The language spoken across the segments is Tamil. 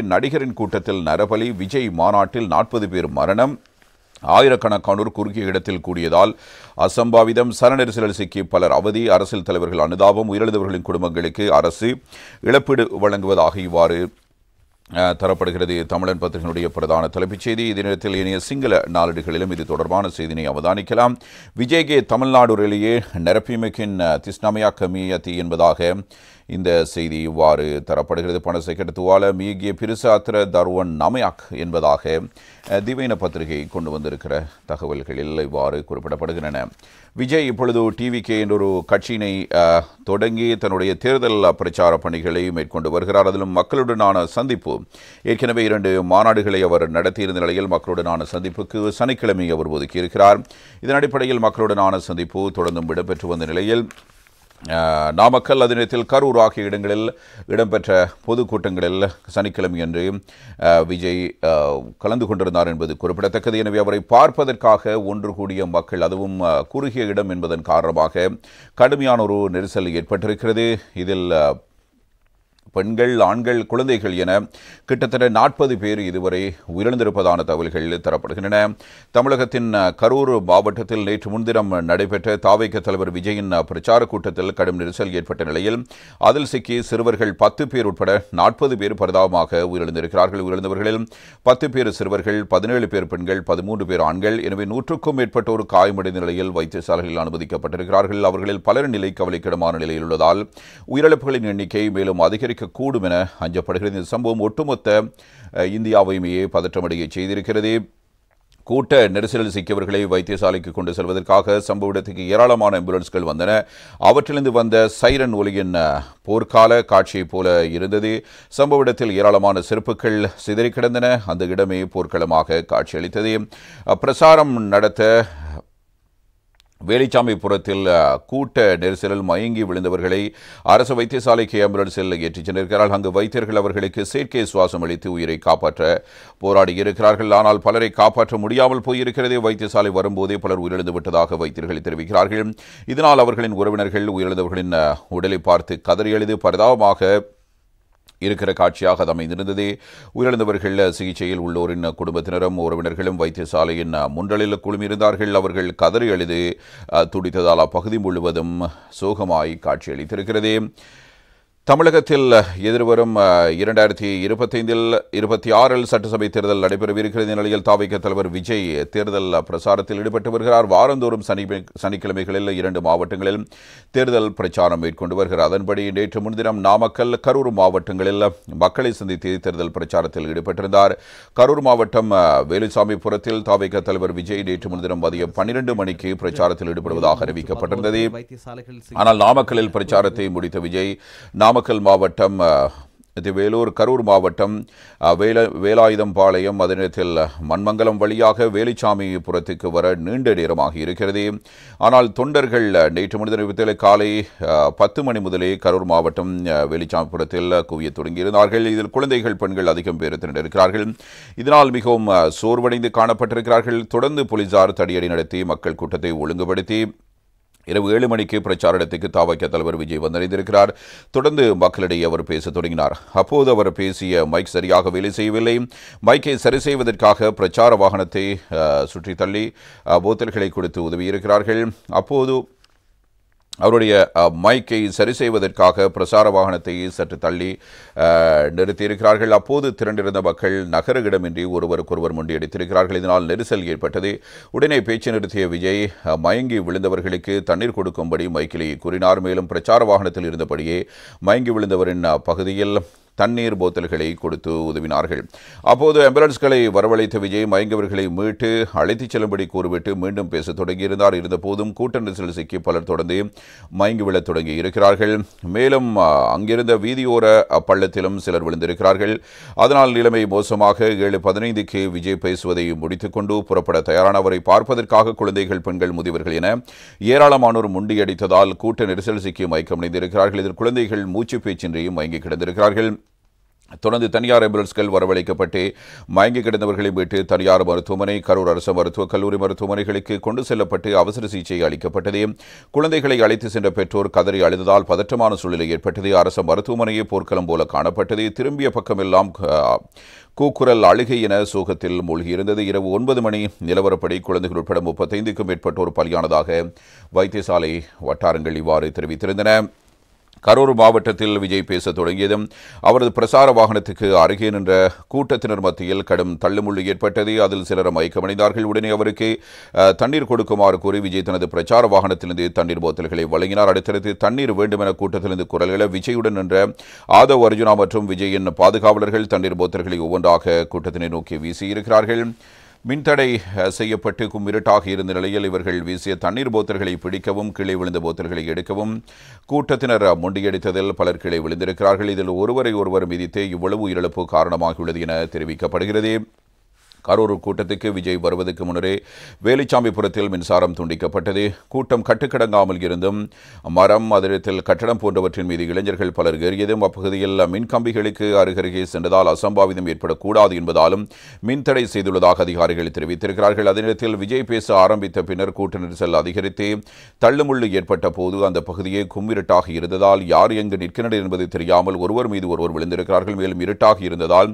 நடிகரின் கூட்டத்தில் நரபலி, விஜய் மாநாட்டில் 40 பேர் மரணம், ஆயிரக்கணக்கானோர் குறுகிய இடத்தில் கூடியதால் அசம்பாவிதம், சரணெரிசலில் சிக்கி பலர் அவதி, அரசியல் தலைவர்கள் அனுதாபம், உயிரிழந்தவர்களின் குடும்பங்களுக்கு அரசு இழப்பீடு வழங்குவதாக இவ்வாறு தரப்படுகிறது. தமிழன் பத்திரிகையினுடைய பிரதான தலைப்புச் செய்தி. இதே நேரத்தில் இனிய சிங்கள நாளிடுகளிலும் இது தொடர்பான செய்தியை அவதானிக்கலாம். விஜய்கே தமிழ்நாடு ரேலியே நெரப்பிமிக்கின் திஸ்னமயா கமியத்தி என்பதாக இந்த செய்தி இவ்வாறு தரப்படுகிறது. பணசெக்கெடுத்துவால மீகிய பிரிசாத்திர தருவன் நமயாக் என்பதாக திவைன பத்திரிகை கொண்டு வந்திருக்கிற தகவல்களில் இவ்வாறு குறிப்பிடப்படுகின்றன. விஜய் இப்பொழுது டிவிகே என்றொரு கட்சியினை தொடங்கி தன்னுடைய தேர்தல் பிரச்சார பணிகளை மேற்கொண்டு வருகிறார். அதிலும் மக்களுடனான சந்திப்பு, ஏற்கனவே 2 மாநாடுகளை அவர் நடத்தியிருந்த நிலையில் மக்களுடனான சந்திப்புக்கு சனிக்கிழமை அவர் ஒதுக்கியிருக்கிறார். இதன் அடிப்படையில் மக்களுடனான சந்திப்பு தொடர்ந்தும் இடம்பெற்று வந்த நிலையில் நாமக்கல், அதே நேரத்தில் கரூர் ஆகிய இடங்களில் இடம்பெற்ற பொதுக்கூட்டங்களில் சனிக்கிழமையன்று விஜய் கலந்து கொண்டிருந்தார் என்பது குறிப்பிடத்தக்கது. எனவே அவரை பார்ப்பதற்காக ஒன்று கூடிய மக்கள், அதுவும் குறுகிய இடம் என்பதன் காரணமாக கடுமையான ஒரு நெரிசல் ஏற்பட்டிருக்கிறது. இதில் பெண்கள், ஆண்கள், குழந்தைகள் என கிட்டத்தட்ட 40 பேர் இதுவரை உயிரிழந்திருப்பதான தகவல்கள் தரப்படுகின்றன. தமிழகத்தின் கரூர் மாவட்டத்தில் நேற்று முன்தினம் நடைபெற்ற தாவேக தலைவர் விஜயின் பிரச்சார கூட்டத்தில் கடும் நெரிசல் ஏற்பட்ட நிலையில் அதில் சிக்கி சிறுவர்கள் 10 பேர் உட்பட 40 பேர் பரிதாபமாக உயிரிழந்திருக்கிறார்கள். உயிரிழந்தவர்களில் 10 பேர் சிறுவர்கள், 17 பேர் பெண்கள், 13 பேர் ஆண்கள். எனவே 100க்கும் மேற்பட்டோர் காயமடைந்த நிலையில் வைத்தியசாலைகளில் அனுமதிக்கப்பட்டிருக்கிறார்கள். அவர்களில் பலரின் நிலை கவலைக்கிடமான நிலையில் உள்ளதால் உயிரிழப்புகளின் எண்ணிக்கை மேலும் அதிகரிக்க கூடும் என அஞ்சப்படுகிறது. இந்த சம்பவம் ஒட்டுமொத்த இந்தியாவையுமே பதற்றமடைய செய்திருக்கிறது. கூட்ட நெரிசலில் சிக்கியவர்களை வைத்தியசாலைக்கு கொண்டு செல்வதற்காக சம்பவ இடத்துக்கு ஏராளமான ஆம்புலன்ஸ்கள் வந்தன. அவற்றிலிருந்து வந்த சைரன் ஒலியின் போர்க்கால காட்சியைப் போல இருந்தது. சம்பவ இடத்தில் ஏராளமான செருப்புகள் சிதறி கிடந்தன. அந்த இடமே போர்க்களமாக காட்சியளித்தது. பிரசாரம் நடத்த வேலிச்சாமிபுரத்தில் கூட்ட நெரிசலில் மயங்கி விழுந்தவர்களை அரசு வைத்தியசாலைக்கு ஆம்புலன்ஸில் ஏற்றிச் சென்றிருக்கிறார்கள். அங்கு வைத்தியர்கள் அவர்களுக்கு செயற்கை சுவாசம் அளித்து உயிரை காப்பாற்ற போராடியிருக்கிறார்கள். ஆனால் பலரை காப்பாற்ற முடியாமல் போயிருக்கிறது. வைத்தியசாலை வரும்போதே பலர் உயிரிழந்து விட்டதாக வைத்தியர்கள் தெரிவிக்கிறார்கள். இதனால் அவர்களின் உறவினர்கள் உயிரிழந்தவர்களின் உடலை பார்த்து கதறி அழுது பரிதாபமாக இருக்கிற காட்சியாக அது அமைந்திருந்தது. உயிரிழந்தவர்கள் சிகிச்சையில் உள்ளோரின் குடும்பத்தினரும் உறவினர்களும் வைத்தியசாலையின் முன்றலில் குழுமியிருந்தார்கள். அவர்கள் கதறி அழுது துடித்ததால் அப்பகுதி முழுவதும் சோகமாய் காட்சியளித்திருக்கிறது. தமிழகத்தில் எதிர்வரும் 2025-26 சட்டசபை தேர்தல் நடைபெறவிருக்கிறது. நிலையில் தாவேக தலைவர் விஜய் தேர்தல் பிரச்சாரத்தில் ஈடுபட்டு வருகிறார். வாரந்தோறும் சனிக்கிழமைகளில் 2 மாவட்டங்களில் தேர்தல் பிரச்சாரம் மேற்கொண்டு வருகிறார். அதன்படி நேற்று முன்தினம் நாமக்கல், கரூர் மாவட்டங்களில் மக்களை சந்தித்து தேர்தல் பிரச்சாரத்தில் ஈடுபட்டிருந்தார். கரூர் மாவட்டம் வேலுசாமிபுரத்தில் தாவேக தலைவர் விஜய் நேற்று முன்தினம் மதியம் 12 மணிக்கு பிரச்சாரத்தில் ஈடுபடுவதாக அறிவிக்கப்பட்டிருந்தது. ஆனால் நாமக்கல்லில் பிரச்சாரத்தை முடித்த விஜய் நாமக்கல் மாவட்டம், வேலூர், கரூர் மாவட்டம் வேலாயுதம்பாளையம், அதே நேரத்தில் மண்மங்கலம் வழியாக வேலுச்சாமிபுரத்துக்கு வர நீண்ட நேரமாக இருக்கிறது. ஆனால் தொண்டர்கள் நேற்று முன்தினம் காலை 10 மணி முதலே கரூர் மாவட்டம் வேலுச்சாமிபுரத்தில் குவிய தொடங்கியிருந்தார்கள். இதில் குழந்தைகள், பெண்கள் அதிகம் பேர் திரண்டிருக்கிறார்கள். இதனால் மிகவும் சோர்வடைந்து காணப்பட்டிருக்கிறார்கள். தொடர்ந்து போலீசார் தடியடி நடத்தி மக்கள் கூட்டத்தை ஒழுங்குபடுத்தி இரவு 7 மணிக்கு பிரச்சார இடத்துக்கு தாவேக தலைவர் விஜய் வந்தடைந்திருக்கிறார். தொடர்ந்து மக்களிடையே அவர் பேசத் தொடங்கினார். அப்போது அவர் பேசிய மைக் சரியாக வேலை செய்யவில்லை. மைக்கை சரி செய்வதற்காக பிரச்சார வாகனத்தை சுற்றி தள்ளி போத்தல்களை கொடுத்து உதவியிருக்கிறார்கள். அப்போது அவருடைய மைக்கை சரி செய்வதற்காக பிரசார வாகனத்தை சற்று தள்ளி நிறுத்தியிருக்கிறார்கள். அப்போது திரண்டிருந்த மக்கள் நகர இடமின்றி ஒருவருக்கொருவர் முண்டியடித்திருக்கிறார்கள். இதனால் நெரிசல் ஏற்பட்டது. உடனே பேச்சு நிறுத்திய விஜய் மயங்கி விழுந்தவர்களுக்கு தண்ணீர் கொடுக்கும்படி மைக்கிலேயே கூறினார். மேலும் பிரச்சார வாகனத்தில் இருந்தபடியே மயங்கி விழுந்தவரின் பகுதியில் தண்ணீர் போத்தல்களை கொடுத்து உதவினார்கள். அப்போது ஆம்புலன்ஸ்களை வரவழைத்த விஜய் மயங்கவர்களை மீட்டு அழைத்துச் செல்லும்படி கூறிவிட்டு மீண்டும் பேசத் தொடங்கியிருந்தார். இருந்தபோதும் கூட்ட நெரிசல் சிக்கி பலர் தொடர்ந்து மயங்கி விழத் தொடங்கி இருக்கிறார்கள். மேலும் அங்கிருந்த வீதியோர பள்ளத்திலும் சிலர் விழுந்திருக்கிறார்கள். அதனால் நிலைமை மோசமாக 7:15க்கு விஜய் பேசுவதை முடித்துக் கொண்டு புறப்பட தயாரானவரை பார்ப்பதற்காக குழந்தைகள், பெண்கள், முதியவர்கள் என ஏராளமானோர் முண்டியடித்ததால் கூட்ட நெரிசல் சிக்கி மயக்கமடைந்திருக்கிறார்கள். இதில் குழந்தைகள் மூச்சு பேச்சின்றியும் மயங்கி கிடந்திருக்கிறார்கள். தொடர்ந்து தனியார் ஆம்புலன்ஸ்கள் வரவழைக்கப்பட்டு மயங்கி கிடந்தவர்களை மீட்டு தனியார் மருத்துவமனை, கரூர் அரசு மருத்துவக் கல்லூரி மருத்துவமனைகளுக்கு கொண்டு செல்லப்பட்டு அவசர சிகிச்சை அளிக்கப்பட்டது. குழந்தைகளை அழைத்து சென்ற பெற்றோர் கதறி அழுததால் பதற்றமான சூழ்நிலை ஏற்பட்டது. அரசு மருத்துவமனையே போர்க்களம் போல காணப்பட்டது. திரும்பிய பக்கமெல்லாம் கூக்குரல், அழுகை என சோகத்தில் மூழ்கியிருந்தது. இரவு 9 மணி நிலவரப்படி குழந்தைகள் உட்பட 35க்கும் மேற்பட்டோர் பலியானதாக வைத்தியசாலை வட்டாரங்கள் இவ்வாறு தெரிவித்திருந்தன. கரூர் மாவட்டத்தில் விஜய் பேச தொடங்கியதும் அவரது பிரசார வாகனத்துக்கு அருகே நின்ற கூட்டத்தினர் மத்தியில் கடும் தள்ளுமுள்ளு ஏற்பட்டது. அதில் சிலர் மயக்கமடைந்தார்கள். உடனே அவருக்கு தண்ணீர் கொடுக்குமாறு கூறி விஜய் தனது பிரச்சார வாகனத்திலிருந்து தண்ணீர் போத்தல்களை வழங்கினார். அடுத்தடுத்து தண்ணீர் வேண்டுமென கூட்டத்திலிருந்து குரல்களை விஜயுடன் நின்ற ஆதவ் அர்ஜுனா மற்றும் விஜயின் பாதுகாவலர்கள் தண்ணீர் போத்தல்களை ஒவ்வொன்றாக கூட்டத்தினை நோக்கி வீசியிருக்கிறார்கள். மின்தடை செய்யப்பட்டு கும்மிருட்டாக இருந்த நிலையில் இவர்கள் வீசிய தண்ணீர் போத்தல்களை பிடிக்கவும் கீழே விழுந்த போத்தல்களை எடுக்கவும் கூட்டத்தினர் முண்டியடித்ததில் பலர் கீழே விழுந்திருக்கிறார்கள். இதில் ஒருவரை ஒருவர் மிதித்தே இவ்வளவு உயிரிழப்பு காரணமாகியுள்ளது என தெரிவிக்கப்படுகிறது. கரூர் கூட்டத்துக்கு விஜய் வருவதற்கு முன்னரே வேலுச்சாமிபுரத்தில் மின்சாரம் துண்டிக்கப்பட்டது. கூட்டம் கட்டுக்கடங்காமல் இருந்தும் மரம், அதிரத்தில் கட்டடம் போன்றவற்றின் மீது இளைஞர்கள் பலர் ஏறியதும் அப்பகுதியில் மின்கம்பிகளுக்கு அருகருகே சென்றதால் அசம்பாவிதம் ஏற்படக்கூடாது என்பதாலும் மின்தடை செய்துள்ளதாக அதிகாரிகள் தெரிவித்திருக்கிறார்கள். அதே நேரத்தில் விஜய் பேச ஆரம்பித்த பின்னர் கூட்ட நெரிசல் அதிகரித்து தள்ளுமுள்ளு ஏற்பட்ட போது அந்த பகுதியே கும்மிருட்டாக இருந்ததால் யார் எங்கு நிற்கின்றனர் என்பது தெரியாமல் ஒருவர் மீது ஒருவர் விழுந்திருக்கிறார்கள். மேலும் இருட்டாக இருந்ததால்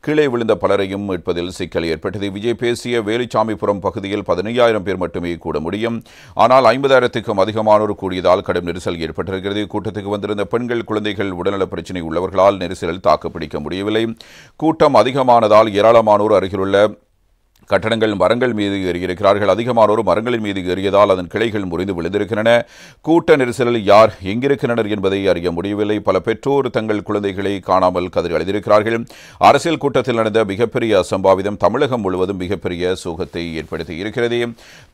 கீழே விழுந்த பலரையும் மீட்பதில் சிக்கல் ஏற்பட்டது. விஜய் பேசிய வேலுச்சாமிபுரம் பகுதியில் 15,000 பேர் மட்டுமே கூட முடியும். ஆனால் 50,000க்கும் அதிகமானோர் கூடியதால் கடும் நெரிசல் ஏற்பட்டிருக்கிறது. கூட்டத்துக்கு வந்திருந்த பெண்கள், குழந்தைகள், உடல்நல பிரச்சினை உள்ளவர்களால் நெரிசலில் தாக்குப்பிடிக்க முடியவில்லை. கூட்டம் அதிகமானதால் ஏராளமானோர் அருகிலுள்ள கட்டடங்கள், மரங்கள் மீது ஏறியிருக்கிறார்கள். அதிகமானோர் மரங்களின் மீது ஏறியதால் அதன் கிளைகள் முறிந்து விழுந்திருக்கின்றன. கூட்ட நெரிசலில் யார் எங்கிருக்கின்றனர் என்பதை அறிய முடியவில்லை. பல பெற்றோர் தங்கள் குழந்தைகளை காணாமல் கதறி அழுதிருக்கிறார்கள். அரசியல் கூட்டத்தில் நடந்த மிகப்பெரிய அசம்பாவிதம் தமிழகம் முழுவதும் மிகப்பெரிய சோகத்தை ஏற்படுத்தி இருக்கிறது.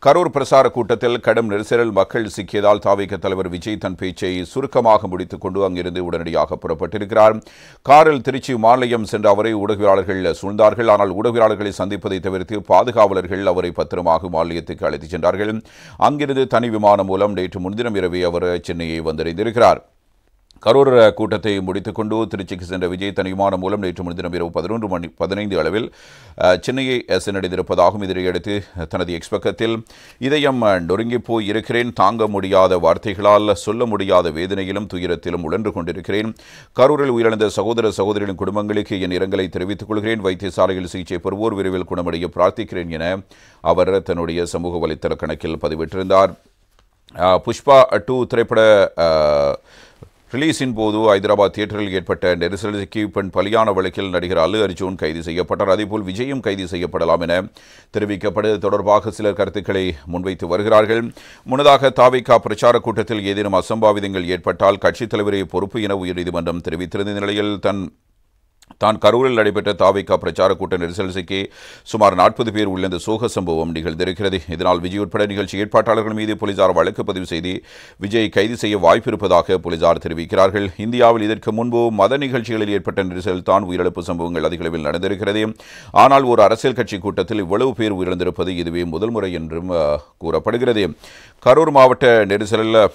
கரூர் பிரசார கூட்டத்தில் கடும் நெரிசலில் மக்கள் சிக்கியதால் தாவேக தலைவர் விஜய் தன் பேச்சை சுருக்கமாக முடித்துக் கொண்டு அங்கிருந்து உடனடியாக புறப்பட்டிருக்கிறார். காரில் திருச்சி மாநிலம் சென்ற அவரை ஊடகவியலாளர்கள் சூழ்ந்தார்கள். ஆனால் ஊடகவியலாளர்களை சந்திப்பதை தவிர்த்து பாதுகாவலர்கள் அவரை பத்திரமாக மாநிலத்துக்கு அழைத்துச் சென்றார்கள். அங்கிருந்து தனி விமானம் மூலம் நேற்று முன்தினம் இரவே அவர் சென்னையை வந்தடைந்திருக்கிறார். கரூர் கூட்டத்தை முடித்துக் கொண்டு திருச்சிக்கு சென்ற விஜய் தனி விமானம் மூலம் நேற்று முன்தினம் இரவு 11:15 அளவில் சென்னையை சென்றடைந்திருப்பதாகவும் இதனையடுத்து தனது எக்ஸ் பக்கத்தில் இதயம் நொறுங்கி போய் இருக்கிறேன், தாங்க முடியாத வார்த்தைகளால் சொல்ல முடியாத வேதனையிலும் துயரத்திலும் உழன்று கொண்டிருக்கிறேன். கரூரில் உயிரிழந்த சகோதர சகோதரிகளின் குடும்பங்களுக்கு என் இரங்கலை தெரிவித்துக் கொள்கிறேன். வைத்தியசாலையில் சிகிச்சை பெறுவோர் விரைவில் குணமடைய பிரார்த்திக்கிறேன் என அவர் தன்னுடைய சமூக வலைத்தள கணக்கில் பதிவிட்டிருந்தார். புஷ்பா 2 திரைப்பட ரிலீஸின் போது ஹைதராபாத் தியேட்டரில் ஏற்பட்ட நெரிசல் சிக்கி பெண் பலியான வழக்கில் நடிகர் அல்லு அர்ஜுன் கைது செய்யப்பட்டார். அதேபோல் விஜயும் கைது செய்யப்படலாம் என தெரிவிக்கப்பட்டது தொடர்பாக சிலர் கருத்துக்களை முன்வைத்து வருகிறார்கள். முன்னதாக தாவேகா பிரச்சார கூட்டத்தில் ஏதேனும் அசம்பாவிதங்கள் ஏற்பட்டால் கட்சித் தலைவரே பொறுப்பு என உயர்நீதிமன்றம் தெரிவித்திருந்த நிலையில் தான் கரூரில் நடைபெற்ற தாவேகா பிரச்சார கூட்ட நெரிசல் சிக்கி சுமார் 40 பேர் உள்ள சோக சம்பவம் நிகழ்ந்திருக்கிறது. இதனால் விஜய் உட்பட நிகழ்ச்சி ஏற்பாட்டாளர்கள் மீது போலீசார் வழக்கு பதிவு செய்து விஜய் கைது செய்ய வாய்ப்பிருப்பதாக போலீசார் தெரிவிக்கிறார்கள். இந்தியாவில் இதற்கு முன்பு மத நிகழ்ச்சிகளில் ஏற்பட்ட நெரிசல் தான் உயிரிழப்பு சம்பவங்கள் அதிகளவில் நடந்திருக்கிறது. ஆனால் ஒரு அரசியல் கட்சி கூட்டத்தில் இவ்வளவு பேர் உயிரிழந்திருப்பது இதுவே முதல் முறை என்றும் கூறப்படுகிறது. கரூர் மாவட்ட நெரிசலில்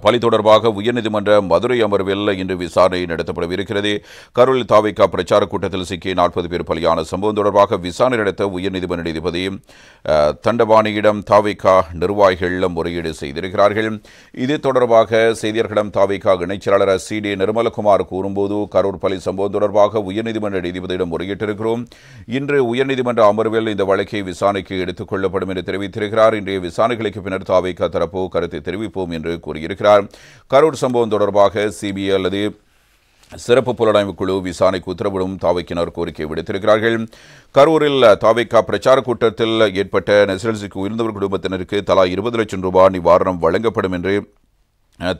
பலி தொடர்பாக உயர்நீதிமன்ற மதுரை அமர்வில் இன்று விசாரணை நடத்தப்படவிருக்கிறது. கரூரில் தாவேகா பிரச்சார கூட்டத்தில் சிக்கிய 40 பேர் பலியான சம்பவம் தொடர்பாக விசாரணை நடத்த உயர்நீதிமன்ற நீதிபதி தண்டபாணியிடம் தாவேகா நிர்வாகிகள் முறையீடு செய்திருக்கிறார்கள். இது தொடர்பாக செய்தியாளர்களிடம் தாவேகா இணைச் செயலாளர் CD நிர்மலகுமார் கூறும்போது, கரூர் பலி சம்பவம் தொடர்பாக உயர்நீதிமன்ற நீதிபதியிடம் முறையிட்டிருக்கிறோம். இன்று உயர்நீதிமன்ற அமர்வில் இந்த வழக்கை விசாரணைக்கு எடுத்துக் கொள்ளப்படும் என்று தெரிவித்திருக்கிறார். இன்றைய விசாரணைகளுக்கு பின்னர் தாவேகா தரப்பு கருத்தை தெரிவிப்போம் என்று கூறியிருக்கிறார். கரூர் சம்பவம் தொடர்பாக சிபிஐ அல்லது சிறப்பு புலனாய்வு குழு விசாரணைக்கு உத்தரவிடும் தாவேக்கினர் கோரிக்கை விடுத்திருக்கிறார்கள். கரூரில் தாவேகா பிரச்சார கூட்டத்தில் ஏற்பட்ட நெரிசலுக்கு உயிர்ந்தவர் குடும்பத்தினருக்கு தலா 20 லட்சம் ரூபாய் நிவாரணம் வழங்கப்படும் என்று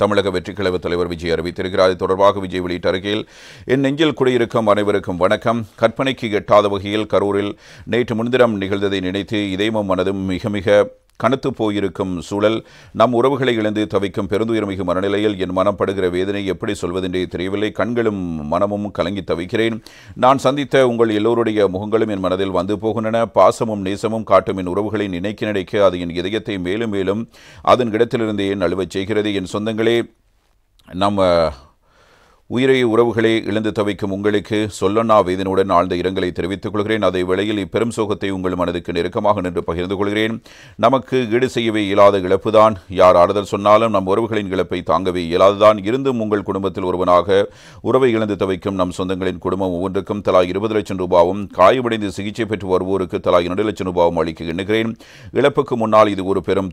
தமிழக வெற்றிக் கழக தலைவர் விஜய் அறிவித்திருக்கிறார். இது தொடர்பாக விஜய் வெளியிட்ட அறிக்கையில், என் நெஞ்சில் குடியிருக்கும் அனைவருக்கும் வணக்கம். கற்பனைக்கு எட்டாத வகையில் கரூரில் நேற்று முன்தினம் நிகழ்ந்ததை நினைத்து இதயமும் மனதும் மிக மிக கனத்து போயிருக்கும் சூழல். நம் உறவுகளை இழந்து தவிக்கும் பெருந்துயர்மிகு மனநிலையில் என் மனம் படுகிற வேதனை எப்படி சொல்வதென்றே தெரியவில்லை. கண்களும் மனமும் கலங்கி தவிக்கிறேன். நான் சந்தித்த உங்கள் எல்லோருடைய முகங்களும் என் மனதில் வந்து போகின்றன. பாசமும் நேசமும் காட்டும் என் உறவுகளை நினைக்க அது என் இதயத்தை மேலும் மேலும் அதன் இடத்திலிருந்தே நழுவச் செய்கிறது. என் சொந்தங்களே, நம்ம உயிரை உறவுகளை இழந்து தவிக்கும் உங்களுக்கு சொல்லண்ணா வேதனுடன் ஆழ்ந்த இரங்கலை தெரிவித்துக் கொள்கிறேன். அதே வேளையில் இப்பெரும் சோகத்தை உங்கள் மனதுக்கு நெருக்கமாக நின்று பகிர்ந்து கொள்கிறேன். நமக்கு ஈடு செய்யவே இயலாத இழப்புதான். யார் ஆறுதல் சொன்னாலும் நம் உறவுகளின் இழப்பை தாங்கவே இயலாதுதான். இருந்தும் உங்கள் குடும்பத்தில் ஒருவனாக உறவை இழந்து தவிக்கும் நம் சொந்தங்களின் குடும்பம் ஒவ்வொன்றுக்கும் தலா 20 லட்சம் ரூபாவும், காயமடைந்து சிகிச்சை பெற்று வருவோருக்கு தலா 2 லட்சம் ரூபாவும் அளிக்க எண்ணுகிறேன். இழப்புக்கு முன்னால் இது ஒரு பெரும்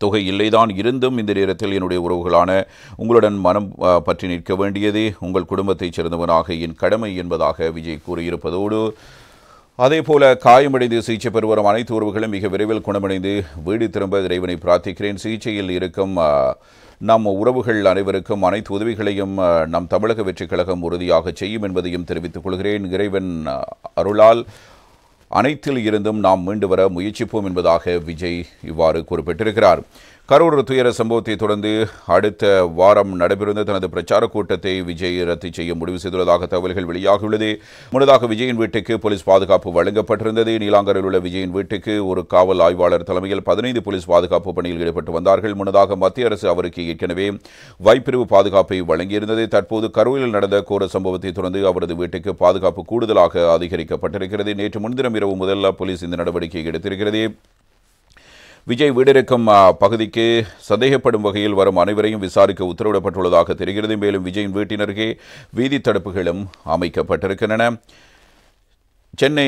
தொகை இல்லைதான். இருந்தும் இந்த நேரத்தில் என்னுடைய உறவுகளான உங்களுடன் மனம் பற்றி நிற்க வேண்டியதே உங்கள் குடும்பத்தைச் சேர்ந்தவனாக என் கடமை என்பதாக விஜய் கூறியிருப்பதோடு, அதேபோல காயமடைந்து சிகிச்சை பெறு வரும் அனைத்து உறவுகளும் மிக விரைவில் குணமடைந்து வீடு திரும்ப இறைவனை பிரார்த்திக்கிறேன். சிகிச்சையில் இருக்கும் நம் உறவுகள் அனைவருக்கும் அனைத்து உதவிகளையும் நம் தமிழக வெற்றிக் கழகம் உறுதியாக செய்யும் என்பதையும் தெரிவித்துக் கொள்கிறேன். இறைவன் அருளால் அனைத்தில் இருந்தும் நாம் மீண்டு வர முயற்சிப்போம் என்பதாக விஜய் இவ்வாறு குறிப்பிட்டிருக்கிறார். கரூர் துயர சம்பவத்தை தொடர்ந்து அடுத்த வாரம் நடைபெறுந்த தனது பிரச்சார கூட்டத்தை விஜய் ரத்து செய்ய முடிவு செய்துள்ளதாக தகவல்கள் வெளியாகியுள்ளது. முன்னதாக விஜயின் வீட்டுக்கு போலீஸ் பாதுகாப்பு வழங்கப்பட்டிருந்தது. நீலாங்கரில் உள்ள விஜயின் வீட்டுக்கு ஒரு காவல் ஆய்வாளர் தலைமையில் 15 போலீஸ் பாதுகாப்பு பணியில் ஈடுபட்டு வந்தார்கள். முன்னதாக மத்திய அரசு அவருக்கு ஏற்கனவே வைப்பிரிவு பாதுகாப்பை வழங்கியிருந்தது. தற்போது கரூரில் நடந்த கோர சம்பவத்தை தொடர்ந்து அவரது வீட்டுக்கு பாதுகாப்பு கூடுதலாக அதிகரிக்கப்பட்டிருக்கிறது. நேற்று முன்தினம் இரவு முதல் போலீஸ் இந்த நடவடிக்கையை எடுத்திருக்கிறது. விஜய் வீடிருக்கும் பகுதிக்கு சந்தேகப்படும் வகையில் வரும் அனைவரையும் விசாரிக்க உத்தரவிடப்பட்டுள்ளதாக தெரிகிறது. மேலும் விஜயின் வீட்டினருகே வீதி தடுப்புகளும் அமைக்கப்பட்டிருக்கின்றன. சென்னை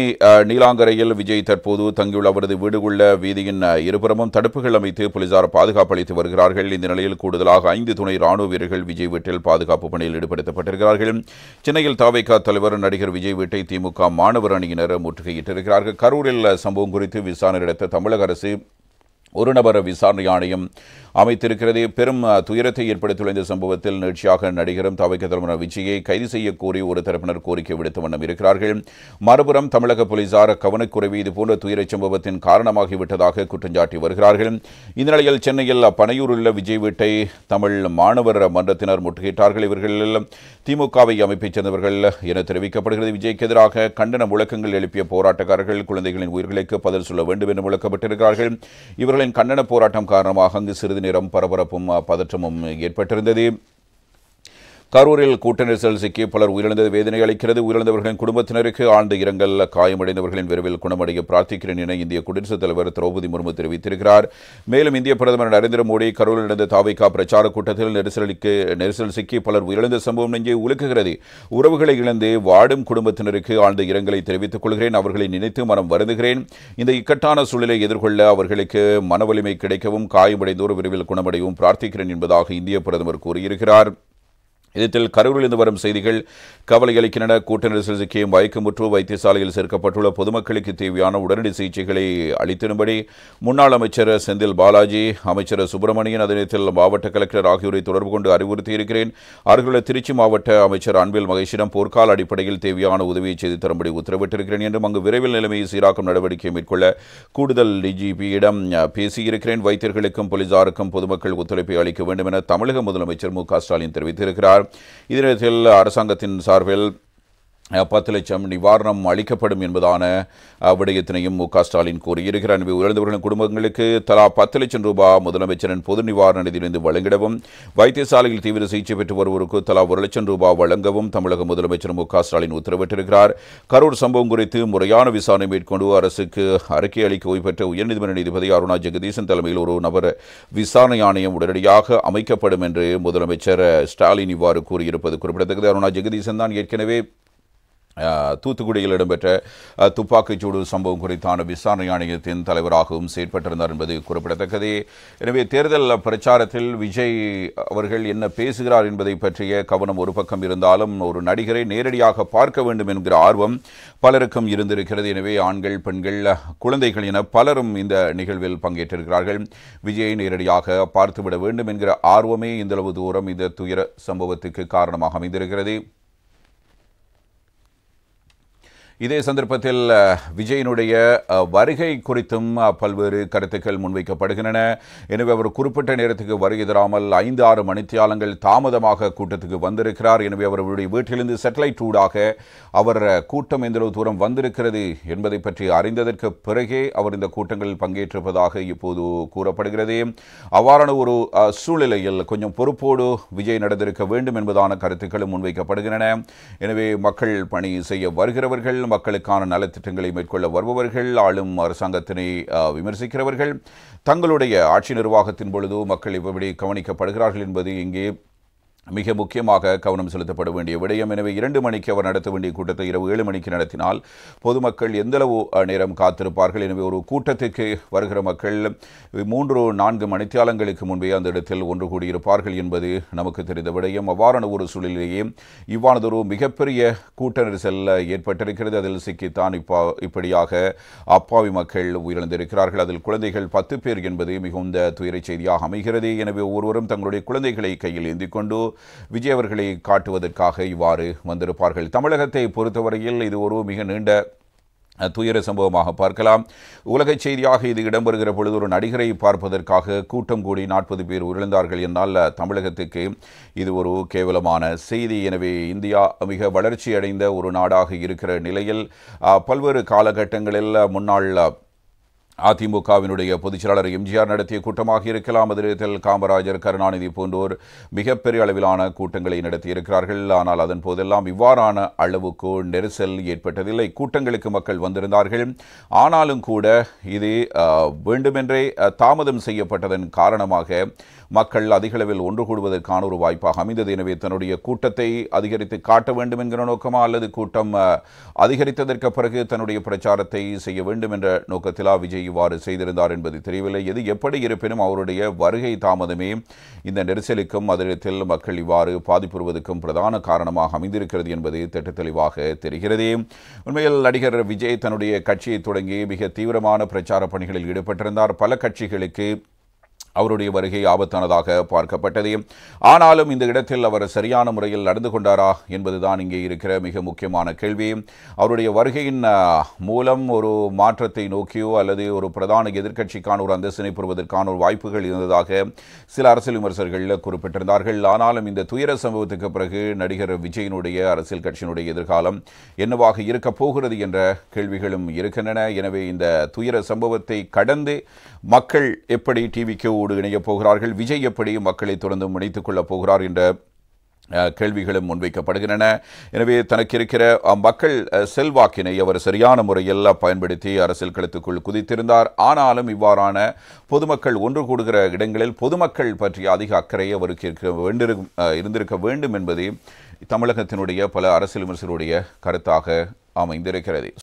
நீலாங்கரையில் விஜய் தற்போது தங்கியுள்ள அவரது வீடுள்ள வீதியின் இருபுறமும் தடுப்புகள் அமைத்து போலீசார் பாதுகாப்பு அளித்து வருகிறார்கள். இந்த நிலையில் கூடுதலாக 5 துணை ராணுவ வீரர்கள் விஜய் வீட்டில் பாதுகாப்பு பணியில் ஈடுபடுத்தப்பட்டிருக்கிறார்கள். சென்னையில் தவிக தலைவர் நடிகர் விஜய் வீட்டை திமுக மாணவர் அணியினர் முற்றுகையிட்டிருக்கிறார்கள். கரூரில் சம்பவம் குறித்து விசாரணை நடத்த தமிழக அரசு ஒரு நபர் விசாரணை ஆணையம் அமைத்திருக்கிறது. பெரும் துயரத்தை ஏற்படுத்தியுள்ள இந்த சம்பவத்தில் நேர்ச்சியாக நடிகரும் தவிக தலைவர் விஜயை கைது செய்ய கோரி ஒரு தரப்பினர் கோரிக்கை விடுத்த வண்ணம் இருக்கிறார்கள். மறுபுறம் தமிழக போலீசார் கவனக்குறைவு இதுபோன்ற துயரச் சம்பவத்தின் காரணமாகிவிட்டதாக குற்றஞ்சாட்டி வருகிறார்கள். இந்த நிலையில் சென்னையில் பனையூரில் உள்ள விஜய் வீட்டை தமிழ் மாணவர் மன்றத்தினர் முற்றுகையிட்டார்கள். இவர்கள் திமுகவை அமைப்பைச் சேர்ந்தவர்கள் என தெரிவிக்கப்படுகிறது. விஜய்க்கு எதிராக கண்டன முழக்கங்கள் எழுப்பிய போராட்டக்காரர்கள் குழந்தைகளின் உயிர்களுக்கு பதில் சொல்ல வேண்டும் என்று முழக்கப்பட்டிருக்கிறார்கள். இவர்களின் கண்டன போராட்டம் காரணமாக அங்கு சிறிது நேரம் பரபரப்பும் பதற்றமும் ஏற்பட்டிருந்தது. கரூரில் கூட்ட நெரிசல் சிக்கி பலர் உயிரிழந்தது வேதனை அளிக்கிறது. உயிரிழந்தவர்களின் குடும்பத்தினருக்கு ஆழ்ந்த இரங்கல். காயமடைந்தவர்களின் விரைவில் குணமடைய பிரார்த்திக்கிறேன் என இந்திய குடியரசுத் தலைவர் திரௌபதி முர்மு தெரிவித்திருக்கிறார். மேலும் இந்திய பிரதமர் நரேந்திர மோடி கரூரில் நடந்த தவிக பிரச்சார கூட்டத்தில் நெரிசல் சிக்கி பலர் உயிரிழந்த சம்பவம் நெஞ்சை உலுக்குகிறது. உறவுகளை இழந்து வாடும் குடும்பத்தினருக்கு ஆழ்ந்த இரங்கலை தெரிவித்துக் கொள்கிறேன். அவர்களை நினைத்து மனம் வருந்துகிறேன். இந்த இக்கட்டான சூழலை எதிர்கொள்ள அவர்களுக்கு மனவலிமை கிடைக்கவும் காயமடைந்தோர் விரைவில் குணமடையவும் பிரார்த்திக்கிறேன் என்பதாக இந்திய பிரதமர் கூறியிருக்கிறார். இதில் கரூரிலிருந்து வரும் செய்திகள் கவலை அளிக்கின்றன. கூட்ட நெரிசல் சிக்கிய மயக்கமுற்று வைத்தியசாலையில் சேர்க்கப்பட்டுள்ள பொதுமக்களுக்கு தேவையான உடனடி சிகிச்சைகளை அளித்திடும்படி முன்னாள் அமைச்சர் செந்தில் பாலாஜி, அமைச்சர் சுப்பிரமணியன், அதே நேரத்தில் மாவட்ட கலெக்டர் ஆகியோரை தொடர்பு கொண்டு அறிவுறுத்தியிருக்கிறேன். அருகிலுள்ள திருச்சி மாவட்ட அமைச்சர் அன்பில் மகேஷிடம் போர்க்கால அடிப்படையில் தேவையான உதவியை செய்து தரும்படி உத்தரவிட்டிருக்கிறேன் என்றும் அங்கு விரைவில் நிலைமையை சீராக்கும் நடவடிக்கை மேற்கொள்ள கூடுதல் டிஜிபியிடம் பேசியிருக்கிறேன். வைத்தியர்களுக்கும் போலீசாருக்கும் பொதுமக்கள் ஒத்துழைப்பை அளிக்க வேண்டும் என தமிழக முதலமைச்சர் மு க ஸ்டாலின் தெரிவித்திருக்கிறார். இதனிடத்தில் அரசாங்கத்தின் சார்பில் 10 லட்சம் நிவாரணம் அளிக்கப்படும் என்பதான விடயத்தினையும் மு க ஸ்டாலின் கூறியிருக்கிறார். உயிரிழந்தவர்களின் குடும்பங்களுக்கு தலா 10 லட்சம் ரூபாய் முதலமைச்சரின் பொது நிவாரண நிதியிலிருந்து வழங்கிடவும், வைத்தியசாலையில் தீவிர சிகிச்சை பெற்று வருவோருக்கு தலா 1 லட்சம் ரூபாய் வழங்கவும் தமிழக முதலமைச்சர் மு க ஸ்டாலின் உத்தரவிட்டிருக்கிறார். கரூர் சம்பவம் குறித்து முறையான விசாரணை மேற்கொண்டு அரசுக்கு அறிக்கை அளிக்க ஓய்வு பெற்ற உயர்நீதிமன்ற நீதிபதி அருணா ஜெகதீசன் தலைமையில் ஒரு நபர் விசாரணை ஆணையம் உடனடியாக அமைக்கப்படும் என்று முதலமைச்சர் ஸ்டாலின் இவ்வாறு கூறியிருப்பது குறிப்பிடத்தக்கது. அருணா ஜெகதீசன் தான் ஏற்கனவே தூத்துக்குடியில் இடம்பெற்ற துப்பாக்கிச்சூடு சம்பவம் குறித்தான விசாரணை ஆணையத்தின் தலைவராகவும் செயற்பட்டிருந்தார் என்பது குறிப்பிடத்தக்கது. எனவே தேர்தல் பிரச்சாரத்தில் விஜய் அவர்கள் என்ன பேசுகிறார் என்பதை பற்றிய கவனம் ஒரு பக்கம் இருந்தாலும் ஒரு நடிகரை நேரடியாக பார்க்க வேண்டும் என்கிற ஆர்வம் பலருக்கும் இருந்திருக்கிறது. எனவே ஆண்கள், பெண்கள், குழந்தைகள் என பலரும் இந்த நிகழ்வில் பங்கேற்றிருக்கிறார்கள். விஜயை நேரடியாக பார்த்துவிட வேண்டும் என்கிற ஆர்வமே இந்தளவு தூரம் இந்த துயர சம்பவத்துக்கு காரணமாக அமைந்திருக்கிறது. இதே சந்தர்ப்பத்தில் விஜயினுடைய வருகை குறித்தும் பல்வேறு கருத்துக்கள் முன்வைக்கப்படுகின்றன. எனவே அவர் குறிப்பிட்ட நேரத்துக்கு வருகை தராமல் 5-6 மணித்தியாலங்கள் தாமதமாக கூட்டத்துக்கு வந்திருக்கிறார். எனவே அவருடைய வீட்டிலிருந்து சேட்டலைட் ஊடாக அவர் கூட்டம் எந்த தூரம் வந்திருக்கிறது என்பதை பற்றி அறிந்ததற்கு பிறகே அவர் இந்த கூட்டங்களில் பங்கேற்றிருப்பதாக இப்போது கூறப்படுகிறது. அவ்வாறான ஒரு சூழ்நிலையில் கொஞ்சம் பொறுப்போடு விஜய் நடந்திருக்க வேண்டும் என்பதான கருத்துக்களும் முன்வைக்கப்படுகின்றன. எனவே மக்கள் பணி செய்ய வருகிறவர்கள், மக்களுக்கான நலத்திட்டங்களை மேற்கொள்ள வருபவர்கள், ஆளும் அரசாங்கத்தினை விமர்சிக்கிறவர்கள், தங்களுடைய ஆட்சி நிர்வாகத்தின் பொழுது மக்கள் எப்படி கவனிக்கப்படுகிறார்கள் என்பது இங்கே மிக முக்கியமாக கவனம் செலுத்தப்பட வேண்டிய விடயம். எனவே 2 மணிக்கு அவர் நடத்த வேண்டிய கூட்டத்தை இரவு 7 மணிக்கு நடத்தினால் பொதுமக்கள் எந்தளவு நேரம் காத்திருப்பார்கள்? எனவே ஒரு கூட்டத்திற்கு வருகிற மக்கள் 3-4 மணித்தியாலங்களுக்கு முன்பே அந்த இடத்தில் ஒன்று கூடியிருப்பார்கள் என்பது நமக்கு தெரிந்த விடயம். அவ்வாறான ஒரு சூழலிலேயே இவ்வானதொரு மிகப்பெரிய கூட்ட நெரிசல் ஏற்பட்டிருக்கிறது. அதில் சிக்கித்தான் இப்படியாக அப்பாவி மக்கள் உயிரிழந்திருக்கிறார்கள். அதில் குழந்தைகள் 10 பேர் என்பது மிகுந்த துயர செய்தியாக அமைகிறது. எனவே ஒவ்வொருவரும் தங்களுடைய குழந்தைகளை கையில் ஏந்தி கொண்டு விஜய் அவர்களை காட்டுவதற்காக இவ்வாறு வந்திருப்பார்கள். தமிழகத்தை பொறுத்தவரையில் இது ஒரு மிக நீண்ட துயர சம்பவமாக பார்க்கலாம். உலக செய்தியாக இது இடம்பெறுகிற பொழுது ஒரு நடிகரை பார்ப்பதற்காக கூட்டம் கூடி 40 பேர் உயிரிழந்தார்கள் என்னால் தமிழகத்துக்கு இது ஒரு கேவலமான செய்தி. எனவே இந்தியா மிக வளர்ச்சி அடைந்த ஒரு நாடாக இருக்கிற நிலையில் பல்வேறு காலகட்டங்களில் முன்னாள் அதிமுகவினுடைய பொதுச்செயலாளர் எம்ஜிஆர் நடத்திய கூட்டமாக இருக்கலாம், அதில் காமராஜர், கருணாநிதி போன்றோர் மிகப்பெரிய அளவிலான கூட்டங்களை நடத்தியிருக்கிறார்கள். ஆனால் அதன் போதெல்லாம் இவ்வாறான அளவுக்கு நெரிசல் ஏற்பட்டதில்லை. கூட்டங்களுக்கு மக்கள் வந்திருந்தார்கள். ஆனாலும் கூட இது வேண்டுமென்றே தாமதம் செய்யப்பட்டதன் காரணமாக மக்கள் அதிகளவில் ஒன்று கூடுவதற்கான ஒரு வாய்ப்பாக அமைந்தது. எனவே தன்னுடைய கூட்டத்தை அதிகரித்து காட்ட வேண்டும் என்கிற நோக்கமா அல்லது கூட்டம் அதிகரித்ததற்கு பிறகு தன்னுடைய பிரச்சாரத்தை செய்ய வேண்டும் என்ற நோக்கத்திலா விஜய் இவ்வாறு செய்திருந்தார் என்பது தெரியவில்லை. எது எப்படி இருப்பினும் அவருடைய வருகை தாமதமே இந்த நெரிசலுக்கும் அதில் மக்கள் இவ்வாறு பாதிப்புறுவதற்கும் பிரதான காரணமாக அமைந்திருக்கிறது என்பது தெளிவாக தெரிகிறது. உண்மையில் நடிகர் விஜய் தன்னுடைய கட்சியை தொடங்கி மிக தீவிரமான பிரச்சார பணிகளில் ஈடுபட்டிருந்தார். பல கட்சிகளுக்கு அவருடைய வருகை ஆபத்தானதாக பார்க்கப்பட்டது. ஆனாலும் இந்த இடத்தில் அவர் சரியான முறையில் நடந்து கொண்டாரா என்பதுதான் இங்கே இருக்கிற மிக முக்கியமான கேள்வி. அவருடைய வருகையின் மூலம் ஒரு மாற்றத்தை நோக்கியோ அல்லது ஒரு பிரதான எதிர்க்கட்சிக்கான ஒரு அந்தஸ்தினை பெறுவதற்கான ஒரு வாய்ப்புகள் இருந்ததாக சில அரசியல் விமர்சகர்கள் குறிப்பிட்டிருந்தார்கள். ஆனாலும் இந்த துயர சம்பவத்துக்கு பிறகு நடிகர் விஜயினுடைய அரசியல் கட்சியினுடைய எதிர்காலம் என்னவாக இருக்கப் போகிறது என்ற கேள்விகளும் இருக்கின்றன. எனவே இந்த துயர சம்பவத்தை கடந்து மக்கள் எப்படி டிவிக்கு இணையப் போகிறார்கள், விஜய் எப்படி மக்களை தொடர்ந்து இணைத்துக் கொள்ளப் போகிறார் என்ற கேள்விகளும் முன்வைக்கப்படுகின்றன. எனவே தனக்கு இருக்கிற மக்கள் செல்வாக்கினை அவர் சரியான முறையில் பயன்படுத்தி அரசியல் களத்துக்குள் குதித்திருந்தார். ஆனாலும் இவ்வாறான பொதுமக்கள் ஒன்று கூடுகிற இடங்களில் பொதுமக்கள் பற்றிய அதிக அக்கறை அவருக்கு இருந்திருக்க வேண்டும் என்பது தமிழகத்தினுடைய பல அரசியல் விமர்சகருடைய கருத்தாக அமைந்திருக்கிறது.